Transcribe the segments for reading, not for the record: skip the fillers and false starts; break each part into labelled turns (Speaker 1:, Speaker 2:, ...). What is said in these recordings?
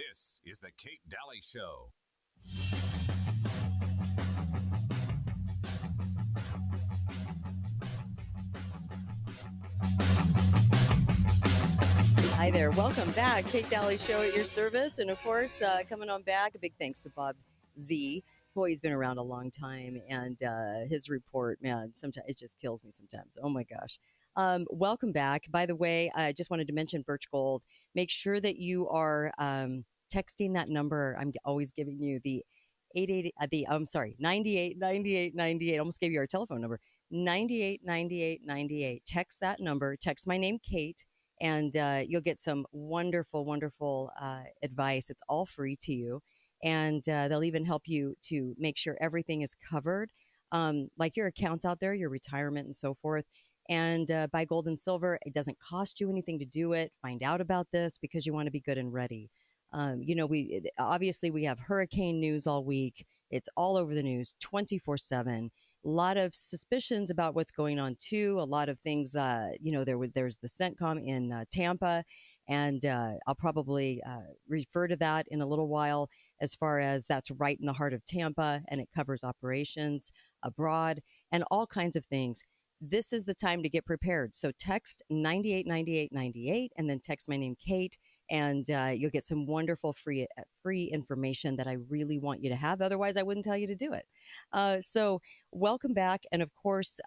Speaker 1: This is the Kate Daly Show.
Speaker 2: Hi there. Welcome back. Kate Daly Show at your service. And of course, coming on back, a big thanks to Bob Z. Boy, he's been around a long time. And his report, man, sometimes it just kills me sometimes. Oh my gosh. Welcome back. By the way, I just wanted to mention Birch Gold. Make sure that you are texting that number. I'm always giving you the 88, 98, 98, 98. Almost gave you our telephone number. 98, 98, 98. Text that number. Text my name, Kate, and you'll get some wonderful, wonderful advice. It's all free to you. And they'll even help you to make sure everything is covered, like your accounts out there, your retirement and so forth. And buy gold and silver. It doesn't cost you anything to do it. Find out about this because you want to be good and ready. We obviously we have hurricane news all week. It's all over the news 24/7. A lot of suspicions about what's going on too. A lot of things, there's the CENTCOM in Tampa, and I'll probably refer to that in a little while as far as that's right in the heart of Tampa, and it covers operations abroad and all kinds of things. This is the time to get prepared. So text 989898 and then text my name, Kate, and you'll get some wonderful free information that I really want you to have. Otherwise, I wouldn't tell you to do it. So welcome back. And of course,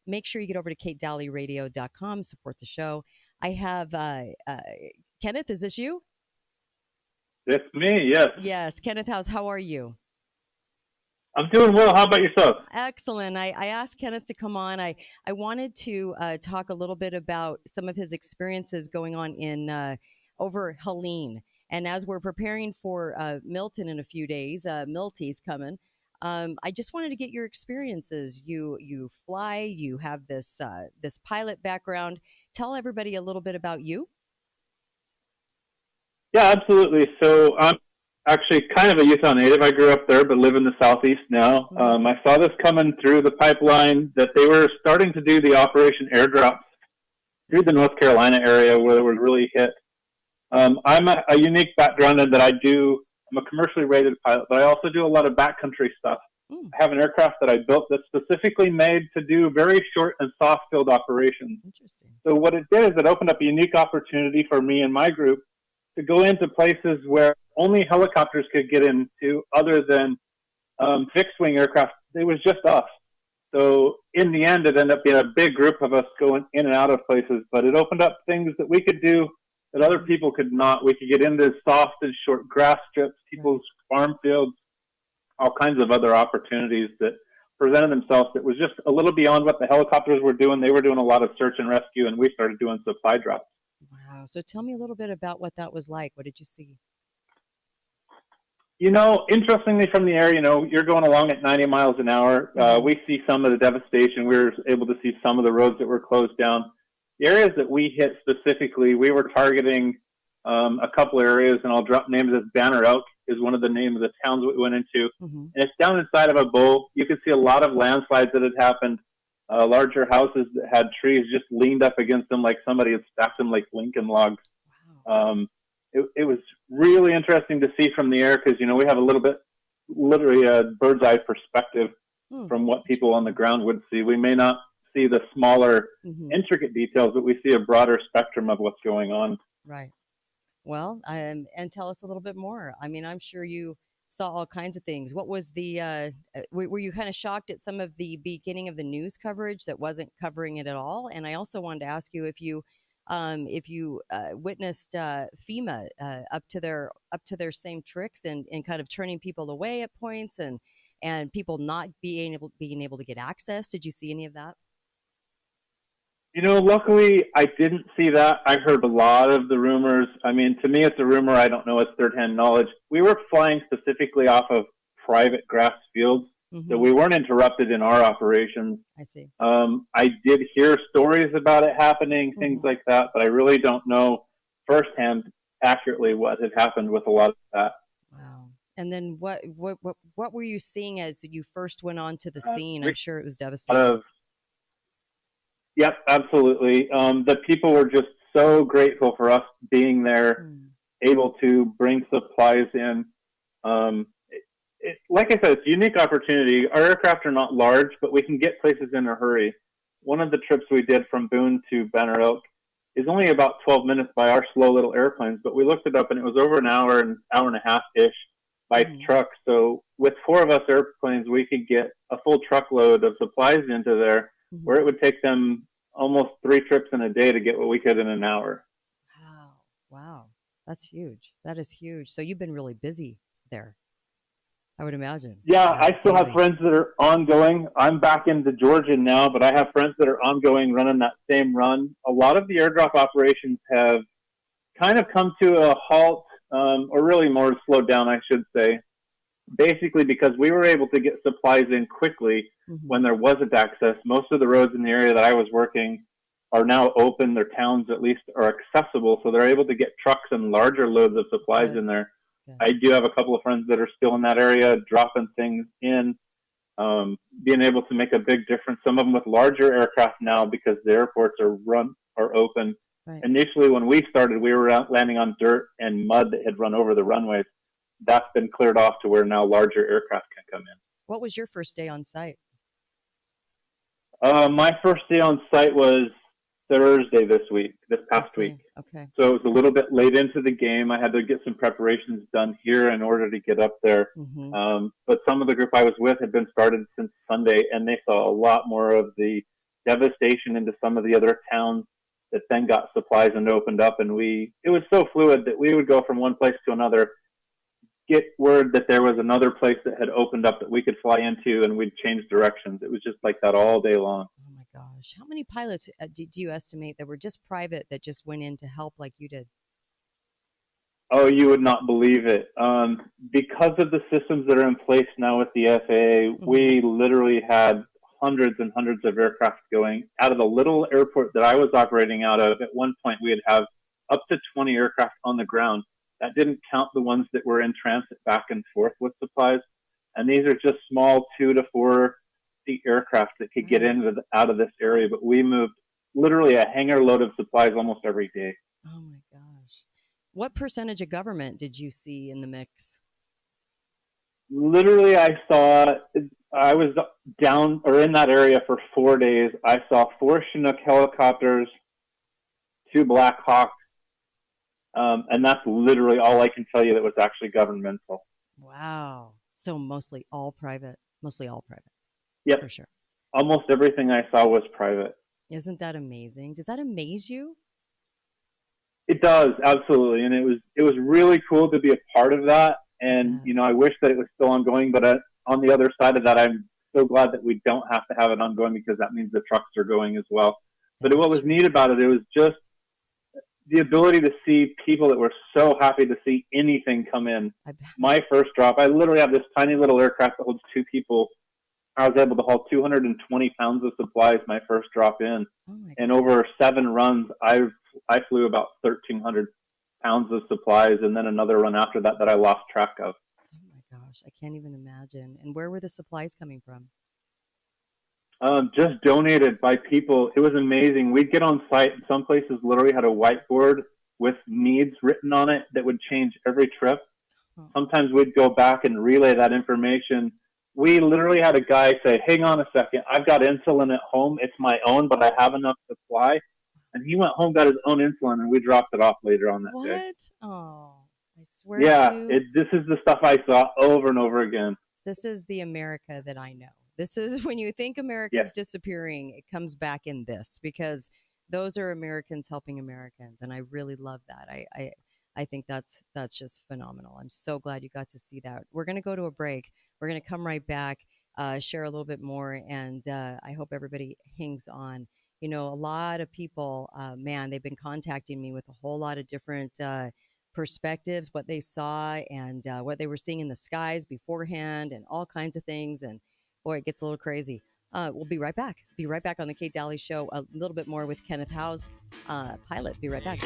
Speaker 2: make sure you get over to katedalyradio.com, support the show. I have Kenneth, is this you?
Speaker 3: It's me, yes.
Speaker 2: Yes. Kenneth, how are you?
Speaker 3: I'm doing well. How about yourself?
Speaker 2: Excellent. I asked Kenneth to come on. I wanted to talk a little bit about some of his experiences going on in over Helene. And as we're preparing for Milton in a few days, Milty's coming. I just wanted to get your experiences. You fly. You have this this pilot background. Tell everybody a little bit about you.
Speaker 3: Yeah, absolutely. So I'm actually kind of a Utah native. I grew up there, but live in the Southeast now. I saw this coming through the pipeline that they were starting to do the Operation Airdrops through the North Carolina area where it was really hit. I'm a unique background in that I'm a commercially rated pilot, but I also do a lot of backcountry stuff. I have an aircraft that I built that's specifically made to do very short and soft field operations.
Speaker 2: Interesting.
Speaker 3: So what it did is it opened up a unique opportunity for me and my group to go into places where only helicopters could get into other than fixed-wing aircraft. It was just us. So in the end, it ended up being a big group of us going in and out of places, but it opened up things that we could do that other people could not. We could get into soft and short grass strips, people's farm fields, all kinds of other opportunities that presented themselves that was just a little beyond what the helicopters were doing. They were doing a lot of search and rescue, and we started doing supply drops.
Speaker 2: Wow. So tell me a little bit about what that was like. What did you see?
Speaker 3: Interestingly from the air, you're going along at 90 miles an hour. We see some of the devastation. We were able to see some of the roads that were closed down. The areas that we hit specifically, we were targeting a couple areas, and I'll drop names. As Banner Elk is one of the names of the towns that we went into. And it's down inside of a bowl. You could see a lot of landslides that had happened. Larger houses that had trees just leaned up against them like somebody had stacked them like Lincoln logs. Wow. It was really interesting to see from the air because, we have a little bit, literally a bird's eye perspective from what people on the ground would see. We may not see the smaller, intricate details, but we see a broader spectrum of what's going on.
Speaker 2: Right. Well, and tell us a little bit more. I mean, I'm sure you saw all kinds of things. What was the, were you kind of shocked at some of the beginning of the news coverage that wasn't covering it at all? And I also wanted to ask you if you witnessed FEMA up to their same tricks and kind of turning people away at points and people not being able to get access. Did you see any of that?
Speaker 3: Luckily, I didn't see that. I heard a lot of the rumors. I mean, to me, it's a rumor. I don't know. It's third-hand knowledge. We were flying specifically off of private grass fields, so we weren't interrupted in our operations.
Speaker 2: I see.
Speaker 3: I did hear stories about it happening, things like that, but I really don't know firsthand accurately what had happened with a lot of that.
Speaker 2: Wow. And then what were you seeing as you first went onto the scene? I'm sure it was devastating.
Speaker 3: Yep, absolutely. The people were just so grateful for us being there. able to bring supplies in. Like I said, it's a unique opportunity. Our aircraft are not large, but we can get places in a hurry. One of the trips we did from Boone to Banner Elk is only about 12 minutes by our slow little airplanes, but we looked it up and it was over an hour and a half-ish by truck. So with 4 of us airplanes, we could get a full truckload of supplies into there, where it would take them almost 3 trips in a day to get what we could in an hour.
Speaker 2: Wow. That's huge. That is huge. So you've been really busy there, I would imagine.
Speaker 3: Yeah, I still have friends that are ongoing. I'm back into Georgia now, but I have friends that are ongoing running that same run. A lot of the airdrop operations have kind of come to a halt, or really more slowed down, I should say, basically because we were able to get supplies in quickly when there wasn't access. Most of the roads in the area that I was working are now open. Their towns, at least, are accessible, so they're able to get trucks and larger loads of supplies in there. I do have a couple of friends that are still in that area, dropping things in, being able to make a big difference. Some of them with larger aircraft now because the airports are open. Right. Initially, when we started, we were landing on dirt and mud that had run over the runways. That's been cleared off to where now larger aircraft can come in.
Speaker 2: What was your first day on site?
Speaker 3: My first day on site was Thursday this past week.
Speaker 2: Okay.
Speaker 3: So it was a little bit late into the game. I had to get some preparations done here in order to get up there. But some of the group I was with had been started since Sunday, and they saw a lot more of the devastation into some of the other towns that then got supplies and opened up. And it was so fluid that we would go from one place to another, get word that there was another place that had opened up that we could fly into, and we'd change directions. It was just like that all day long.
Speaker 2: Oh my gosh. How many pilots do you estimate that were just private that just went in to help like you did?
Speaker 3: Oh, you would not believe it. Because of the systems that are in place now with the FAA, we literally had hundreds and hundreds of aircraft going out of the little airport that I was operating out of. At one point, we'd have up to 20 aircraft on the ground. That didn't count the ones that were in transit back and forth with supplies. And these are just small 2 to 4 seat aircraft that could get out of this area. But we moved literally a hangar load of supplies almost every day.
Speaker 2: Oh my gosh. What percentage of government did you see in the mix?
Speaker 3: Literally, I was down or in that area for 4 days. I saw 4 Chinook helicopters, 2 Black Hawks, and that's literally all I can tell you that was actually governmental.
Speaker 2: Wow. So mostly all private.
Speaker 3: Yep.
Speaker 2: For sure.
Speaker 3: Almost everything I saw was private.
Speaker 2: Isn't that amazing? Does that amaze you?
Speaker 3: It does, absolutely. And it was really cool to be a part of that. And, I wish that it was still ongoing, but on the other side of that, I'm so glad that we don't have to have it ongoing because that means the trucks are going as well. But what was neat about it was just the ability to see people that were so happy to see anything come in. My first drop, I literally have this tiny little aircraft that holds 2 people. I was able to haul 220 pounds of supplies my first drop in. And over 7 runs, I flew about 1,300 pounds of supplies, and then another run after that I lost track of.
Speaker 2: Oh my gosh, I can't even imagine. And where were the supplies coming from?
Speaker 3: Just donated by people. It was amazing. We'd get on site, and some places literally had a whiteboard with needs written on it that would change every trip. Sometimes we'd go back and relay that information. We literally had a guy say, hang on a second, I've got insulin at home. It's my own, but I have enough supply. And he went home, got his own insulin, and we dropped it off later on that day.
Speaker 2: What? Oh, I swear
Speaker 3: this is the stuff I saw over and over again.
Speaker 2: This is the America that I know. This is when you think America's disappearing, it comes back in this because those are Americans helping Americans. And I really love that. I think that's just phenomenal. I'm so glad you got to see that. We're going to go to a break. We're going to come right back, share a little bit more. And I hope everybody hangs on. A lot of people, they've been contacting me with a whole lot of different perspectives, what they saw and what they were seeing in the skies beforehand and all kinds of things. And boy, it gets a little crazy. We'll be right back. Be right back on the Kate Daly Show. A little bit more with Kenneth Howes, pilot. Be right back.